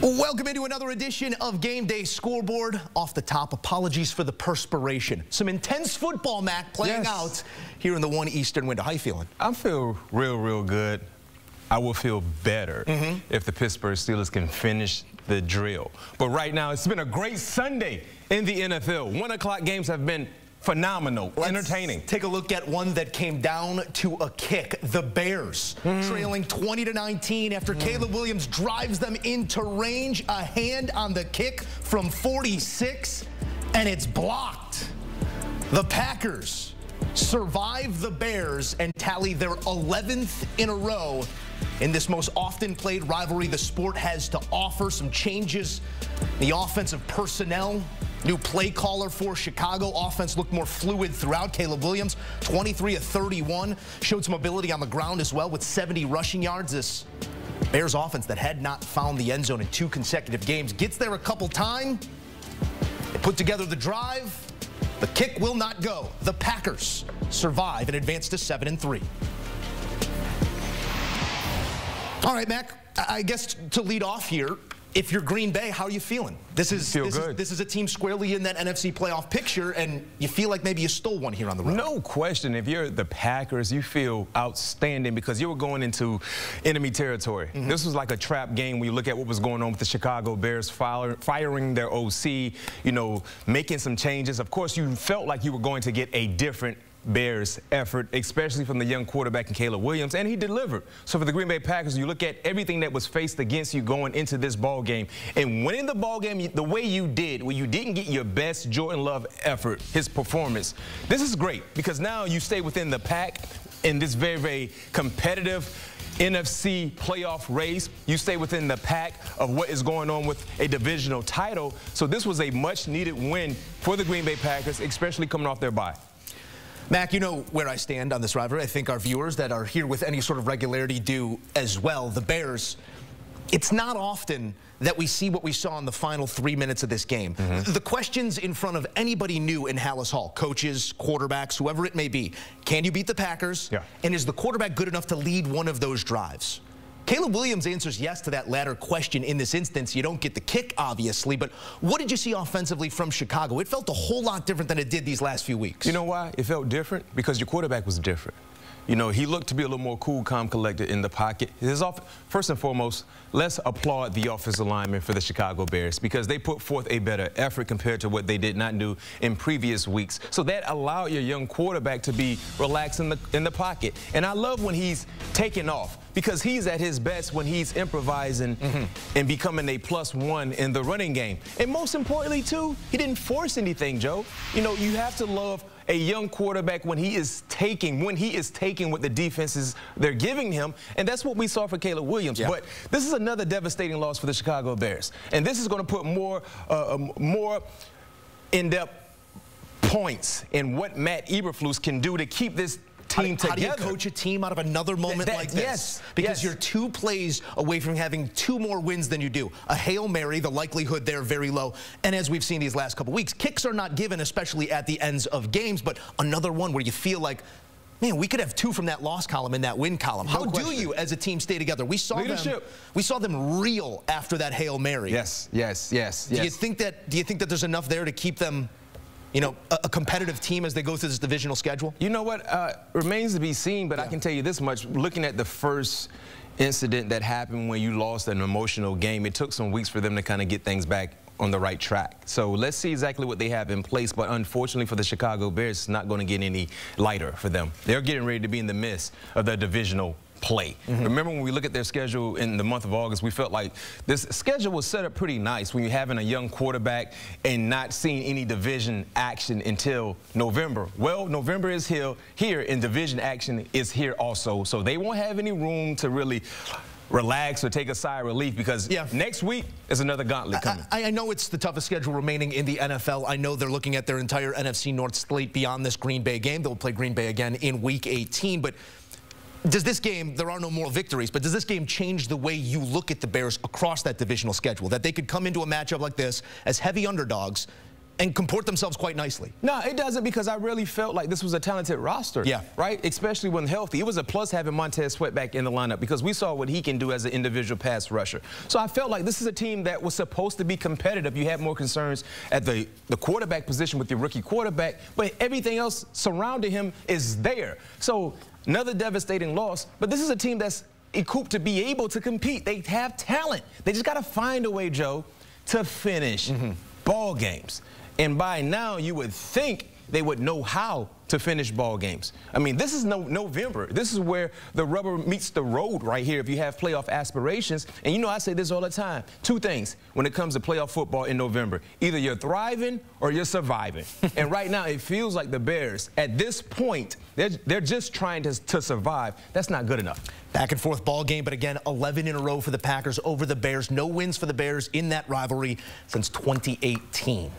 Welcome into another edition of Game Day Scoreboard. Off the top, apologies for the perspiration. Some intense football, Mac, playing out here in the 1 Eastern window. How you feeling? I feel real good. I will feel better if the Pittsburgh Steelers can finish the drill. But right now, it's been a great Sunday in the NFL. 1 o'clock games have been phenomenal, entertaining. Take a look at one that came down to a kick. The Bears trailing 20-19 after Caleb Williams drives them into range. A hand on the kick from 46, and it's blocked. The Packers survive the Bears and tally their 11th in a row in this most often played rivalry the sport has to offer. Some changes in the offensive personnel. New play caller for Chicago. Offense looked more fluid throughout. Caleb Williams, 23 of 31. Showed some ability on the ground as well with 70 rushing yards. This Bears offense that had not found the end zone in 2 consecutive games gets there a couple times. They put together the drive. The kick will not go. The Packers survive and advance to 7-3. All right, Mac, I guess to lead off here, if you're Green Bay, how are you feeling? This is a team squarely in that NFC playoff picture, and you feel like maybe you stole one here on the road. No question. If you're the Packers, you feel outstanding because you were going into enemy territory. This was like a trap game when you look at what was going on with the Chicago Bears firing their OC, you know, making some changes. Of course, you felt like you were going to get a different Bears effort, especially from the young quarterback in Caleb Williams, and he delivered. So for the Green Bay Packers, you look at everything that was faced against you going into this ball game, and winning the ball game the way you did, where you didn't get your best Jordan Love effort, his performance. This is great because now you stay within the pack in this very competitive NFC playoff race. You stay within the pack of what is going on with a divisional title. So this was a much-needed win for the Green Bay Packers, especially coming off their bye. Mac, you know where I stand on this rivalry. I think our viewers that are here with any sort of regularity do as well. The Bears, it's not often that we see what we saw in the final 3 minutes of this game. The questions in front of anybody new in Hallis Hall, coaches, quarterbacks, whoever it may be, can you beat the Packers? And is the quarterback good enough to lead one of those drives? Caleb Williams answers yes to that latter question in this instance. You don't get the kick, obviously, but what did you see offensively from Chicago? It felt a whole lot different than it did these last few weeks. You know why it felt different? Because your quarterback was different. You know, he looked to be a little more cool, calm, collected in the pocket. First and foremost, let's applaud the offensive linemen for the Chicago Bears because they put forth a better effort compared to what they did not do in previous weeks. So that allowed your young quarterback to be relaxed in the pocket. And I love when he's taking off because he's at his best when he's improvising and becoming a +1 in the running game. And most importantly, too, he didn't force anything, Joe. You know, you have to love a young quarterback when he is taking what the defenses they're giving him, and that's what we saw for Caleb Williams. But this is another devastating loss for the Chicago Bears, and this is going to put more in-depth points in what Matt Eberflus can do to keep this team together. How do you coach a team out of another moment like this? Because you're 2 plays away from having 2 more wins than you do. A Hail Mary, the likelihood there very low. And as we've seen these last couple weeks, kicks are not given, especially at the ends of games, but another one where you feel like, man, we could have 2 from that loss column in that win column. How do you, as a team, stay together? We saw them reel after that Hail Mary. Yes. Do you think that there's enough there to keep them, you know, a competitive team as they go through this divisional schedule? You know what? Remains to be seen, but I can tell you this much. Looking at the first incident that happened when you lost an emotional game, it took some weeks for them to kind of get things back on the right track. So let's see exactly what they have in place, but unfortunately for the Chicago Bears, it's not going to get any lighter for them. They're getting ready to be in the midst of their divisional play. Remember when we look at their schedule in the month of August, we felt like this schedule was set up pretty nice when you're having a young quarterback and not seeing any division action until November. Well, November is here and division action is here also, so they won't have any room to really relax or take a sigh of relief because next week is another gauntlet coming. I know it's the toughest schedule remaining in the NFL. I know they're looking at their entire NFC North slate beyond this Green Bay game. They'll play Green Bay again in Week 18, but does this game, there are no moral victories, but does this game change the way you look at the Bears across that divisional schedule? That they could come into a matchup like this as heavy underdogs and comport themselves quite nicely. No, it doesn't, because I really felt like this was a talented roster. Yeah. Right? Especially when healthy. It was a plus having Montez Sweat back in the lineup because we saw what he can do as an individual pass rusher. So I felt like this is a team that was supposed to be competitive. You had more concerns at the quarterback position with your rookie quarterback, but everything else surrounding him is there. So another devastating loss, but this is a team that's equipped to be able to compete. They have talent. They just got to find a way, Joe, to finish ball games. And by now, you would think they would know how to finish ball games. I mean, this is November. This is where the rubber meets the road right here if you have playoff aspirations. And you know, I say this all the time. Two things when it comes to playoff football in November. Either you're thriving or you're surviving. And right now, it feels like the Bears, at this point, they're just trying to survive. That's not good enough. Back and forth ball game, but again, 11 in a row for the Packers over the Bears. No wins for the Bears in that rivalry since 2018.